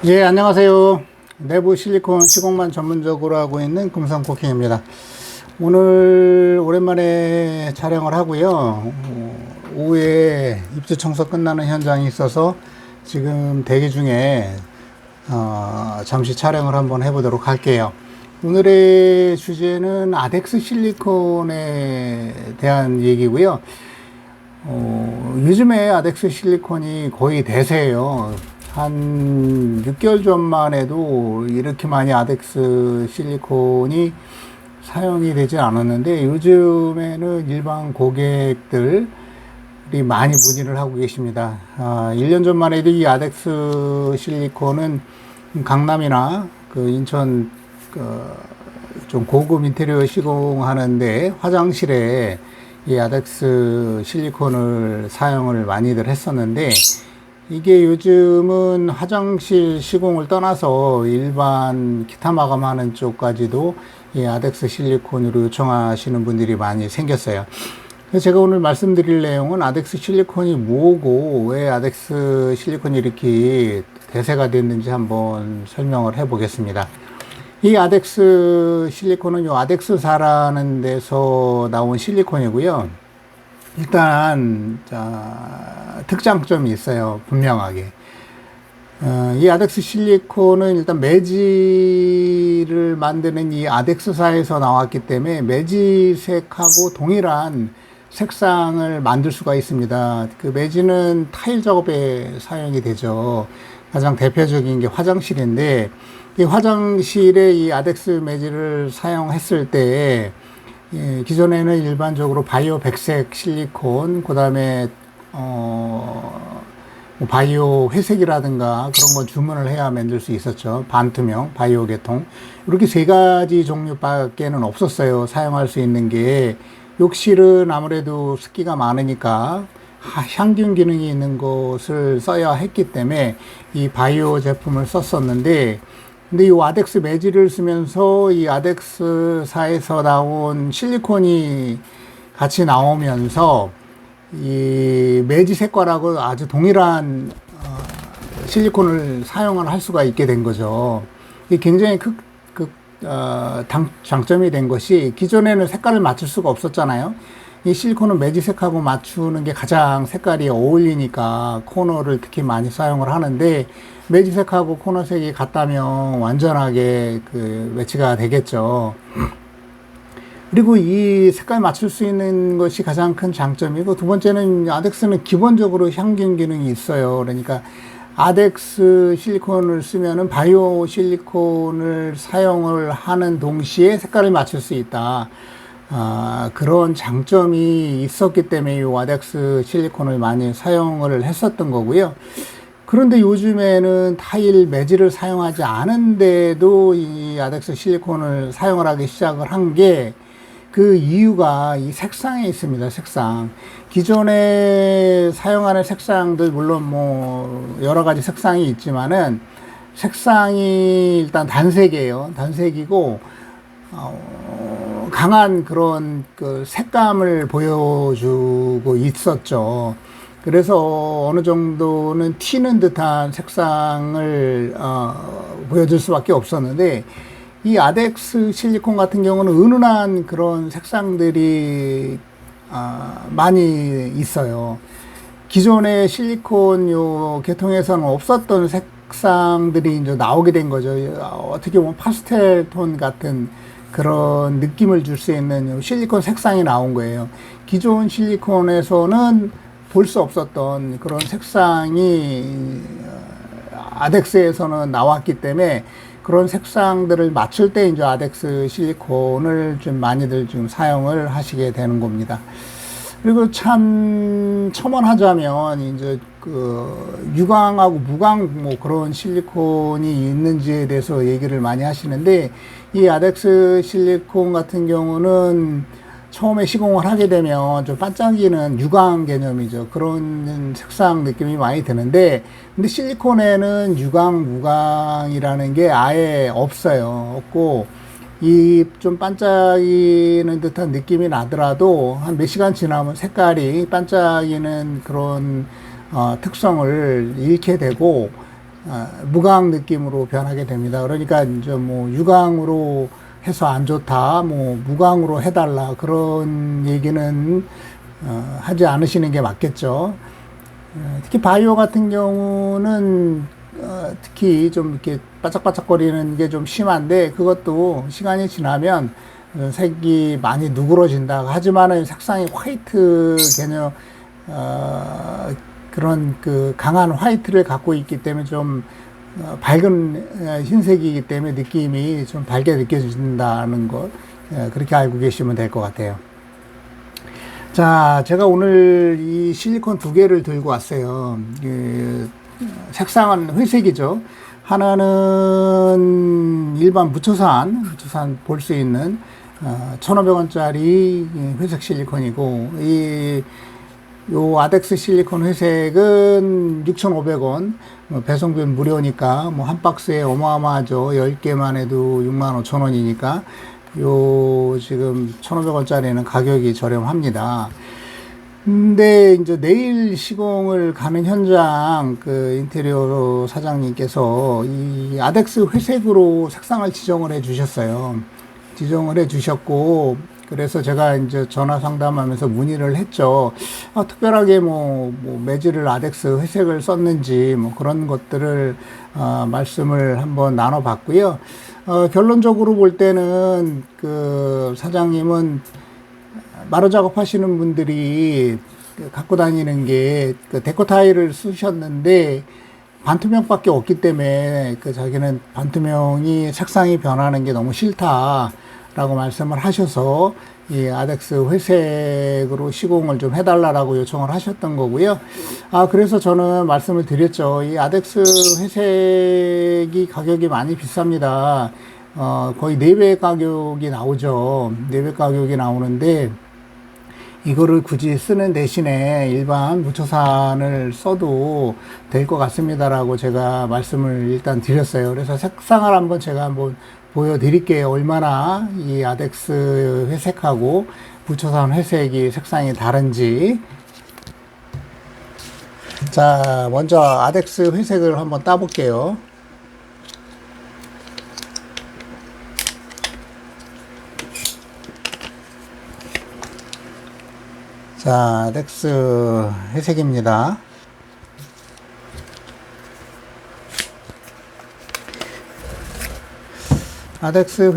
예, 안녕하세요. 내부 실리콘 시공만 전문적으로 하고 있는 금성코킹입니다. 오늘 오랜만에 촬영을 하고요. 오후에 입주 청소 끝나는 현장이 있어서 지금 대기 중에 잠시 촬영을 한번 해보도록 할게요. 오늘의 주제는 아덱스 실리콘에 대한 얘기고요. 요즘에 아덱스 실리콘이 거의 대세예요. 한 6개월 전만 해도 이렇게 많이 아덱스 실리콘이 사용이 되지 않았는데 요즘에는 일반 고객들이 많이 문의를 하고 계십니다. 1년 전만 해도 이 아덱스 실리콘은 강남이나 그 인천 좀 고급 인테리어 시공하는데 화장실에 이 아덱스 실리콘을 사용을 많이들 했었는데 이게 요즘은 화장실 시공을 떠나서 일반 기타 마감하는 쪽까지도 이 아덱스 실리콘으로 요청하시는 분들이 많이 생겼어요. 그래서 제가 오늘 말씀드릴 내용은 아덱스 실리콘이 뭐고 왜 아덱스 실리콘이 이렇게 대세가 됐는지 한번 설명을 해 보겠습니다. 이 아덱스 실리콘은 요 아덱스사라는 데서 나온 실리콘이고요. 일단 특장점이 있어요. 분명하게. 이 아덱스 실리콘은 일단 매지를 만드는 이 아덱스사에서 나왔기 때문에 매지색하고 동일한 색상을 만들 수가 있습니다. 그 매지는 타일 작업에 사용이 되죠. 가장 대표적인 게 화장실인데 이 화장실에 이 아덱스 매지를 사용했을 때 기존에는 일반적으로 바이오 백색 실리콘, 그 다음에, 바이오 회색이라든가 그런 건 주문을 해야 만들 수 있었죠. 반투명, 바이오 계통. 이렇게 세 가지 종류밖에는 없었어요. 사용할 수 있는 게. 욕실은 아무래도 습기가 많으니까 향균 기능이 있는 것을 써야 했기 때문에 이 바이오 제품을 썼었는데, 근데 이 아덱스 매지를 쓰면서 이 아덱스사에서 나온 실리콘이 같이 나오면서 이 매지 색깔하고 아주 동일한 실리콘을 사용을 할 수가 있게 된 거죠. 이게 굉장히 장점이 된 것이 기존에는 색깔을 맞출 수가 없었잖아요. 이 실리콘은 매지색하고 맞추는 게 가장 색깔이 어울리니까 코너를 특히 많이 사용을 하는데 매지색하고 코너색이 같다면 완전하게 매치가 되겠죠. 그리고 이 색깔 맞출 수 있는 것이 가장 큰 장점이고 두 번째는 아덱스는 기본적으로 향균 기능이 있어요. 그러니까 아덱스 실리콘을 쓰면은 바이오 실리콘을 사용을 하는 동시에 색깔을 맞출 수 있다. 그런 장점이 있었기 때문에 이 아덱스 실리콘을 많이 사용을 했었던 거고요. 그런데 요즘에는 타일 매지를 사용하지 않은데도 이 아덱스 실리콘을 사용을 하기 시작을 한 게 그 이유가 이 색상에 있습니다. 색상. 기존에 사용하는 색상들 물론 뭐 여러 가지 색상이 있지만은 색상이 일단 단색이에요. 단색이고 강한 그런 색감을 보여주고 있었죠. 그래서 어느 정도는 튀는 듯한 색상을 보여줄 수밖에 없었는데 이 아덱스 실리콘 같은 경우는 은은한 그런 색상들이 많이 있어요. 기존의 실리콘 요 계통에서는 없었던 색상들이 이제 나오게 된 거죠. 어떻게 보면 파스텔 톤 같은 그런 느낌을 줄 수 있는 실리콘 색상이 나온 거예요. 기존 실리콘에서는 볼 수 없었던 그런 색상이 아덱스에서는 나왔기 때문에 그런 색상들을 맞출 때 이제 아덱스 실리콘을 좀 많이들 좀 사용을 하시게 되는 겁니다. 그리고 참 첨언하자면 이제 유광하고 무광 뭐 그런 실리콘이 있는지에 대해서 얘기를 많이 하시는데 이 아덱스 실리콘 같은 경우는 처음에 시공을 하게 되면 좀 반짝이는 유광 개념이죠. 그런 색상 느낌이 많이 드는데 근데 실리콘에는 유광, 무광이라는 게 아예 없어요. 없고 이 좀 반짝이는 듯한 느낌이 나더라도 한 몇 시간 지나면 색깔이 반짝이는 그런 특성을 잃게 되고 무광 느낌으로 변하게 됩니다. 그러니까 이제 뭐 유광으로 해서 안 좋다, 뭐 무광으로 해달라 그런 얘기는 하지 않으시는 게 맞겠죠. 특히 바이오 같은 경우는 특히 좀 이렇게 바짝바짝거리는 게 좀 심한데 그것도 시간이 지나면 색이 많이 누그러진다. 하지만은 색상이 화이트 개념 그런 그 강한 화이트를 갖고 있기 때문에 좀 밝은 흰색이기 때문에 느낌이 좀 밝게 느껴진다는 것 그렇게 알고 계시면 될 것 같아요. 자, 제가 오늘 이 실리콘 두 개를 들고 왔어요. 색상은 회색이죠. 하나는 일반 무초산 볼 수 있는 1,500원짜리 회색 실리콘이고, 요 아덱스 실리콘 회색은 6,500원, 배송비 무료니까 뭐 한 박스에 어마어마하죠. 10개만 해도 65,000원이니까 요 지금 1,500원짜리는 가격이 저렴합니다. 근데 이제 내일 시공을 가는 현장 그 인테리어 사장님께서 이 아덱스 회색으로 색상을 지정을 해 주셨어요. 지정을 해 주셨고, 그래서 제가 이제 전화 상담하면서 문의를 했죠. 특별하게 뭐 매질을 아덱스 회색을 썼는지 뭐 그런 것들을 말씀을 한번 나눠봤고요. 결론적으로 볼 때는 그 사장님은 마루 작업하시는 분들이 갖고 다니는 게 그 데코 타일을 쓰셨는데 반투명밖에 없기 때문에 그 자기는 반투명이 색상이 변하는 게 너무 싫다라고 말씀을 하셔서 이 아덱스 회색으로 시공을 좀 해달라고 요청을 하셨던 거고요. 그래서 저는 말씀을 드렸죠. 이 아덱스 회색이 가격이 많이 비쌉니다. 거의 4배 가격이 나오죠. 4배 가격이 나오는데 이거를 굳이 쓰는 대신에 일반 무초산을 써도 될 것 같습니다라고 제가 말씀을 일단 드렸어요. 그래서 색상을 한번 제가 한번 보여드릴게요. 얼마나 이 아덱스 회색하고 무초산 회색이 색상이 다른지. 자, 먼저 아덱스 회색을 한번 따볼게요. 자, 아덱스 회색입니다. 아덱스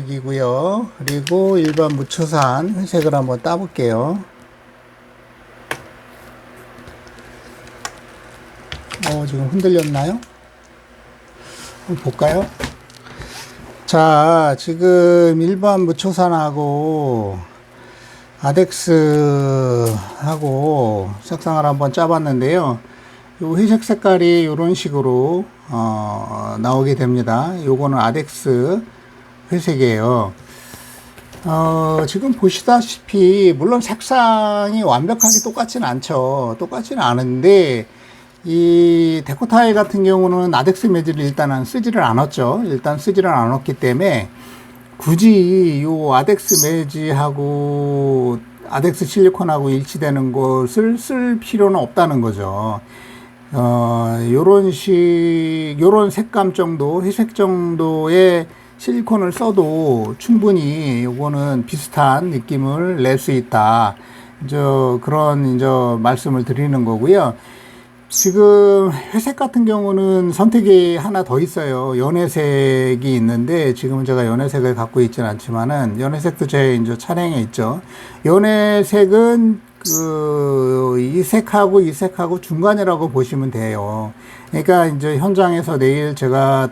회색이고요. 그리고 일반 무초산 회색을 한번 따볼게요. 지금 흔들렸나요? 한번 볼까요? 자, 지금 일반 무초산하고 아덱스하고 색상을 한번 짜봤는데요. 요 회색 색깔이 이런 식으로 나오게 됩니다. 요거는 아덱스 회색이에요. 지금 보시다시피 물론 색상이 완벽하게 똑같진 않죠. 똑같지는 않은데 이 데코 타일 같은 경우는 아덱스 매질을 일단은 쓰지를 않았죠. 일단 쓰지를 않았기 때문에 굳이 요 아덱스 매지하고 아덱스 실리콘하고 일치되는 것을 쓸 필요는 없다는 거죠. 요런 색감 정도, 회색 정도의 실리콘을 써도 충분히 요거는 비슷한 느낌을 낼 수 있다. 그런 말씀을 드리는 거고요. 지금 회색 같은 경우는 선택이 하나 더 있어요. 연회색이 있는데 지금은 제가 연회색을 갖고 있지는 않지만은 연회색도 제 차량에 있죠. 연회색은 이 색하고 이 색하고 중간이라고 보시면 돼요. 그러니까 현장에서 내일 제가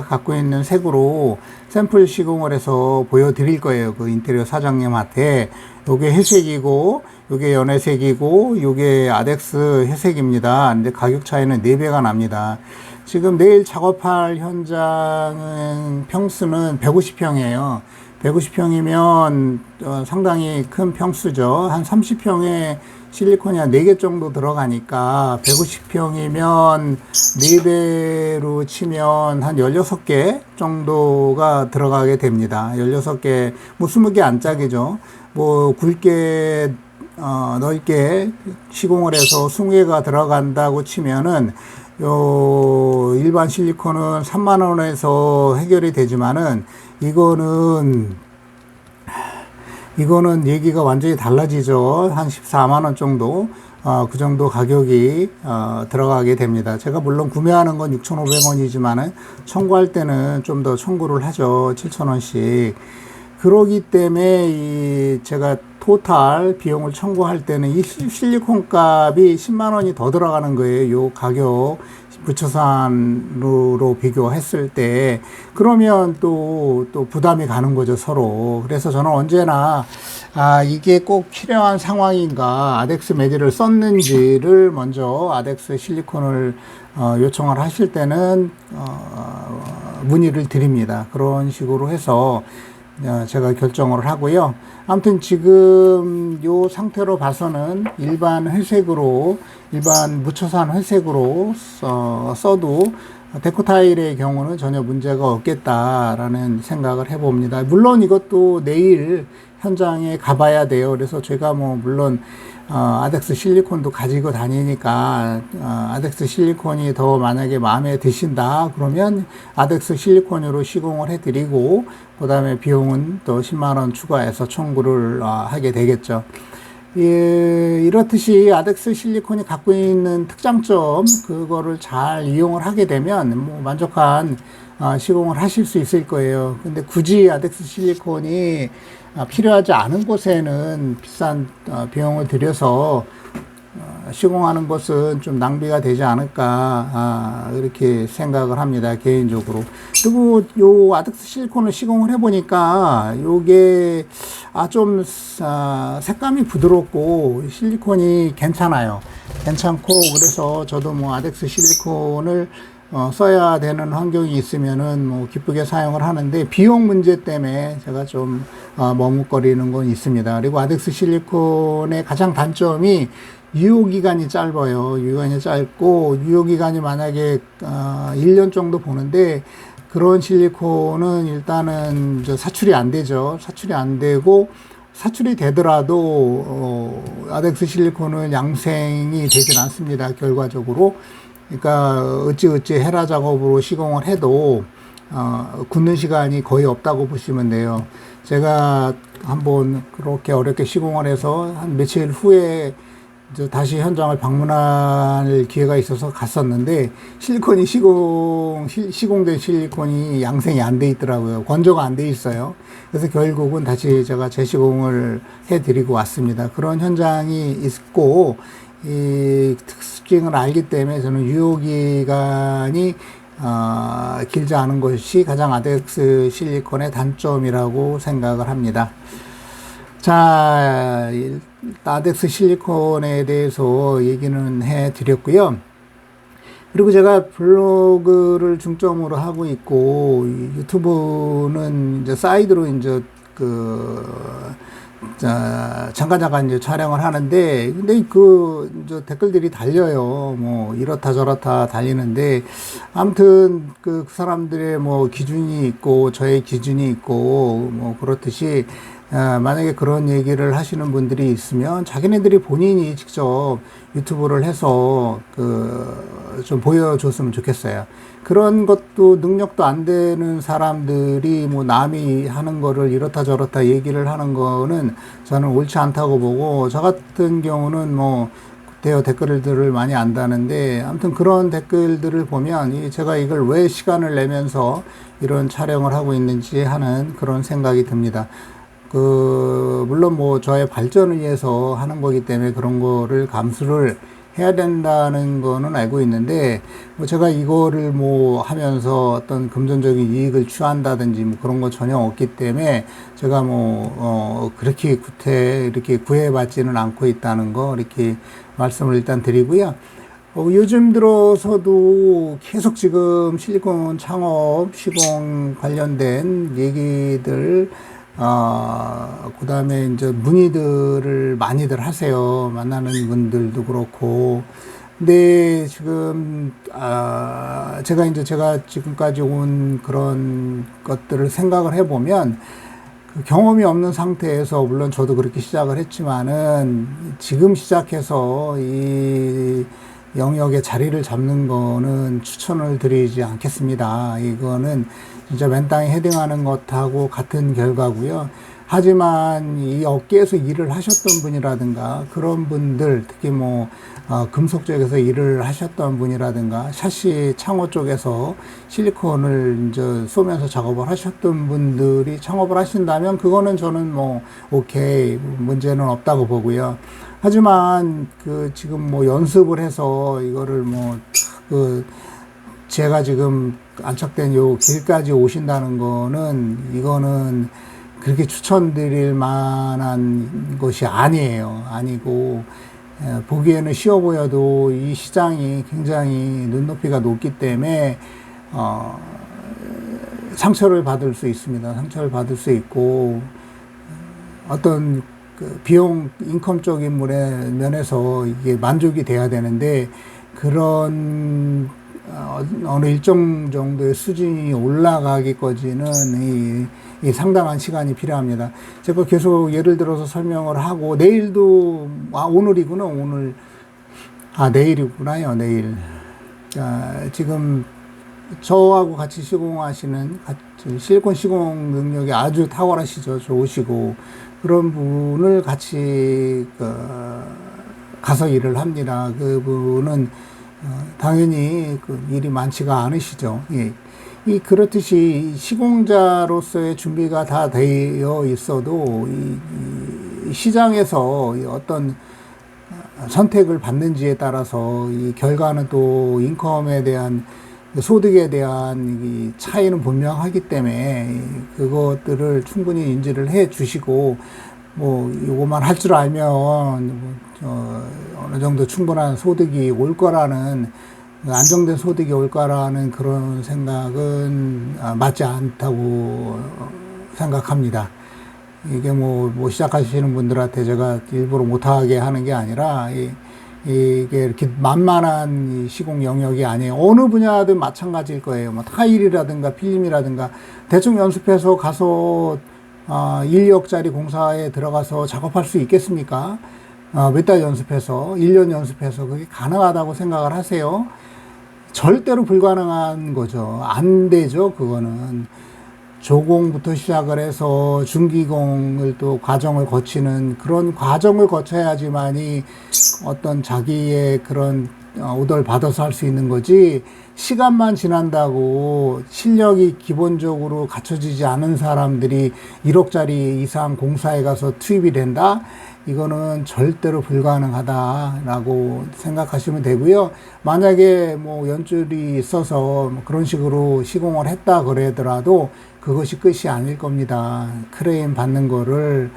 갖고 있는 색으로 샘플 시공을 해서 보여드릴 거예요. 그 인테리어 사장님한테. 요게 회색이고 요게 연회색이고 요게 아덱스 회색입니다. 근데 가격 차이는 4배가 납니다. 지금 내일 작업할 현장은 평수는 150평이에요. 150평이면 상당히 큰 평수죠. 한 30평에 실리콘이 한 4개 정도 들어가니까 150평이면 4배로 치면 한 16개 정도가 들어가게 됩니다. 16개, 뭐 20개 안짝이죠. 뭐 굵게 넓게 시공을 해서 20개가 들어간다고 치면은 일반 실리콘은 3만 원에서 해결이 되지만은 이거는 얘기가 완전히 달라지죠. 한 14만 원 정도, 그 정도 가격이, 들어가게 됩니다. 제가 물론 구매하는 건 6,500원이지만은 청구할 때는 좀 더 청구를 하죠. 7,000원씩. 그러기 때문에 제가 토탈 비용을 청구할 때는 이 실리콘 값이 10만 원이 더 들어가는 거예요. 요 가격 부처산으로 비교했을 때. 그러면 또 부담이 가는 거죠, 서로. 그래서 저는 언제나 이게 꼭 필요한 상황인가, 아덱스 매질을 썼는지를 먼저 아덱스 실리콘을 요청을 하실 때는 문의를 드립니다. 그런 식으로 해서 제가 결정을 하고요. 아무튼 지금 요 상태로 봐서는 일반 무처산 회색으로 써도 데코 타일의 경우는 전혀 문제가 없겠다라는 생각을 해봅니다. 물론 이것도 내일 현장에 가봐야 돼요. 그래서 제가 물론 아덱스 실리콘도 가지고 다니니까 아덱스 실리콘이 더 만약에 마음에 드신다 그러면 아덱스 실리콘으로 시공을 해드리고 그 다음에 비용은 또 10만 원 추가해서 청구를 하게 되겠죠. 이렇듯이 아덱스 실리콘이 갖고 있는 특장점 그거를 잘 이용을 하게 되면 만족한 시공을 하실 수 있을 거예요. 근데 굳이 아덱스 실리콘이 필요하지 않은 곳에는 비싼 비용을 들여서 시공하는 것은 좀 낭비가 되지 않을까 이렇게 생각을 합니다, 개인적으로. 그리고 요 아덱스 실리콘을 시공을 해보니까 요게 좀 색감이 부드럽고 실리콘이 괜찮아요. 괜찮고 그래서 저도 아덱스 실리콘을 써야 되는 환경이 있으면은 기쁘게 사용을 하는데 비용 문제 때문에 제가 좀 머뭇거리는 건 있습니다. 그리고 아덱스 실리콘의 가장 단점이 유효기간이 짧아요. 유효기간이 짧고 유효기간이 만약에 1년 정도 보는데 그런 실리콘은 일단은 사출이 안 되죠. 사출이 안 되고 사출이 되더라도 아덱스 실리콘은 양생이 되질 않습니다. 결과적으로. 그러니까 어찌 헤라 작업으로 시공을 해도 굳는 시간이 거의 없다고 보시면 돼요. 제가 한번 그렇게 어렵게 시공을 해서 한 며칠 후에 다시 현장을 방문할 기회가 있어서 갔었는데 실리콘이 시공된 실리콘이 양생이 안 돼 있더라고요. 건조가 안 돼 있어요. 그래서 결국은 다시 제가 재시공을 해드리고 왔습니다. 그런 현장이 있고 이 특징을 알기 때문에 저는 유효기간이 길지 않은 것이 가장 아덱스 실리콘의 단점이라고 생각을 합니다. 자, 아덱스 실리콘에 대해서 얘기는 해 드렸고요. 그리고 제가 블로그를 중점으로 하고 있고 유튜브는 이제 사이드로 잠깐 이제 촬영을 하는데, 근데 이제 댓글들이 달려요. 이렇다 저렇다 달리는데, 아무튼 그 사람들의 기준이 있고, 저의 기준이 있고, 그렇듯이, 만약에 그런 얘기를 하시는 분들이 있으면 자기네들이 본인이 직접 유튜브를 해서 좀 보여줬으면 좋겠어요. 그런 것도 능력도 안 되는 사람들이 남이 하는 거를 이렇다 저렇다 얘기를 하는 거는 저는 옳지 않다고 보고, 저 같은 경우는 댓글들을 많이 안다는데, 아무튼 그런 댓글들을 보면 제가 이걸 왜 시간을 내면서 이런 촬영을 하고 있는지 하는 그런 생각이 듭니다. 물론 저의 발전을 위해서 하는 거기 때문에 그런 거를 감수를 해야 된다는 거는 알고 있는데, 제가 이거를 하면서 어떤 금전적인 이익을 취한다든지 그런 거 전혀 없기 때문에 제가 그렇게 이렇게 구애받지는 않고 있다는 거 이렇게 말씀을 일단 드리고요. 요즘 들어서도 계속 지금 실리콘 창업, 시공 관련된 얘기들 그 다음에 이제 문의들을 많이들 하세요. 만나는 분들도 그렇고. 근데 지금, 제가 지금까지 온 그런 것들을 생각을 해보면, 그 경험이 없는 상태에서 물론 저도 그렇게 시작을 했지만은 지금 시작해서 이 영역에 자리를 잡는 거는 추천을 드리지 않겠습니다. 이거는 진짜 맨땅에 헤딩하는 것하고 같은 결과고요. 하지만 이 업계에서 일을 하셨던 분이라든가 그런 분들, 특히 뭐 금속 쪽에서 일을 하셨던 분이라든가 샤시 창호 쪽에서 실리콘을 이제 쏘면서 작업을 하셨던 분들이 창업을 하신다면 그거는 저는 뭐 오케이, 문제는 없다고 보고요. 하지만 그 지금 뭐 연습을 해서 이거를 뭐 그 제가 지금 안착된 요 길까지 오신다는 거는 이거는 그렇게 추천드릴 만한 것이 아니에요. 아니고 보기에는 쉬워 보여도 이 시장이 굉장히 눈높이가 높기 때문에 상처를 받을 수 있습니다. 상처를 받을 수 있고 어떤 그 비용 인컴적인 면에서 이게 만족이 돼야 되는데 그런 어느 일정 정도의 수준이 올라가기까지는 이 상당한 시간이 필요합니다. 제가 계속 예를 들어서 설명을 하고 내일도 오늘이구나 오늘 내일이구나요 내일. 지금 저하고 같이 시공하시는 실리콘 시공 능력이 아주 탁월하시죠. 좋으시고 그런 분을 같이 가서 일을 합니다. 그분은 당연히 그 일이 많지가 않으시죠. 예. 그렇듯이 시공자로서의 준비가 다 되어 있어도 이 시장에서 어떤 선택을 받는지에 따라서 이 결과는 또 인컴에 대한 소득에 대한 이 차이는 분명하기 때문에 그것들을 충분히 인지를 해 주시고 뭐 요것만 할 줄 알면 어느 정도 충분한 소득이 올 거라는 안정된 소득이 올 거라는 그런 생각은 맞지 않다고 생각합니다. 이게 뭐 시작하시는 분들한테 제가 일부러 못하게 하는 게 아니라 이게 이렇게 만만한 시공 영역이 아니에요. 어느 분야든 마찬가지일 거예요. 뭐 타일이라든가 필름이라든가 대충 연습해서 가서 1억짜리 공사에 들어가서 작업할 수 있겠습니까? 몇 달 연습해서 1년 연습해서 그게 가능하다고 생각을 하세요? 절대로 불가능한 거죠. 안 되죠. 그거는 조공부터 시작을 해서 중기공을 또 과정을 거치는 그런 과정을 거쳐야지만이 어떤 자기의 그런 오더를 받아서 할 수 있는 거지, 시간만 지난다고 실력이 기본적으로 갖춰지지 않은 사람들이 1억짜리 이상 공사에 가서 투입이 된다? 이거는 절대로 불가능하다라고 생각하시면 되고요. 만약에 뭐 연줄이 있어서 뭐 그런 식으로 시공을 했다 그러더라도 그것이 끝이 아닐 겁니다. 크레인 받는 거를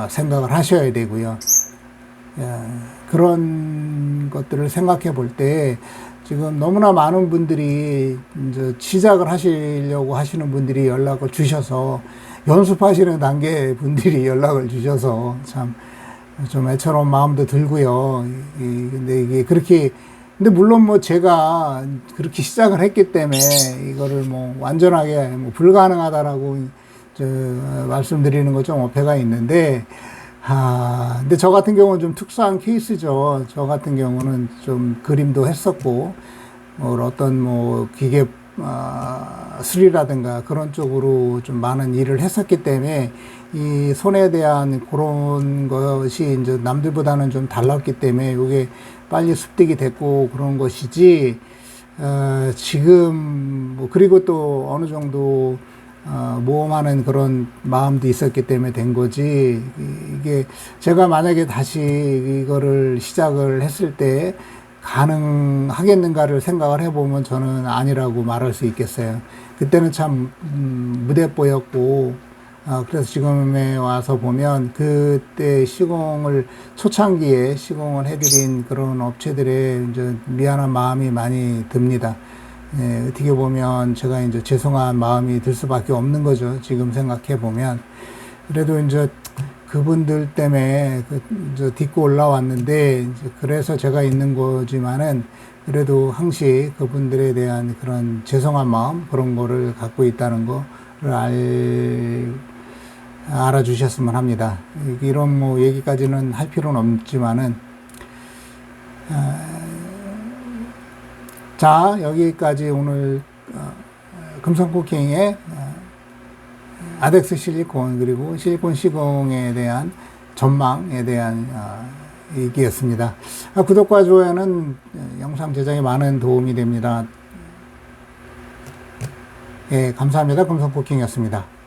생각을 하셔야 되고요. 그런 것들을 생각해 볼 때 지금 너무나 많은 분들이 이제 시작을 하시려고 하시는 분들이 연락을 주셔서, 연습하시는 단계 분들이 연락을 주셔서 참 좀 애처로운 마음도 들고요. 근데 이게 그렇게, 근데 물론 뭐 제가 그렇게 시작을 했기 때문에 이거를 뭐 완전하게 뭐 불가능하다라고 말씀드리는 거 좀 어폐가 있는데, 근데 저 같은 경우는 좀 특수한 케이스죠. 저 같은 경우는 좀 그림도 했었고, 뭐 어떤 뭐 기계, 수리라든가 그런 쪽으로 좀 많은 일을 했었기 때문에 이 손에 대한 그런 것이 이제 남들보다는 좀 달랐기 때문에 이게 빨리 습득이 됐고 그런 것이지, 지금, 뭐, 그리고 또 어느 정도, 모험하는 그런 마음도 있었기 때문에 된 거지, 이게 제가 만약에 다시 이거를 시작을 했을 때 가능하겠는가를 생각을 해보면 저는 아니라고 말할 수 있겠어요. 그때는 참, 무대뽀였고, 그래서 지금에 와서 보면 그때 초창기에 시공을 해드린 그런 업체들의 이제 미안한 마음이 많이 듭니다. 예, 어떻게 보면 제가 이제 죄송한 마음이 들 수밖에 없는 거죠. 지금 생각해 보면. 그래도 이제 그분들 때문에 이제 딛고 올라왔는데, 이제 그래서 제가 있는 거지만은 그래도 항시 그분들에 대한 그런 죄송한 마음, 그런 거를 갖고 있다는 거를 알아주셨으면 합니다. 이런 뭐 얘기까지는 할 필요는 없지만은, 자, 여기까지 오늘 금성코킹의 아덱스 실리콘 그리고 실리콘 시공에 대한 전망에 대한 얘기였습니다. 구독과 좋아요는 영상 제작에 많은 도움이 됩니다. 예, 감사합니다. 금성코킹이었습니다.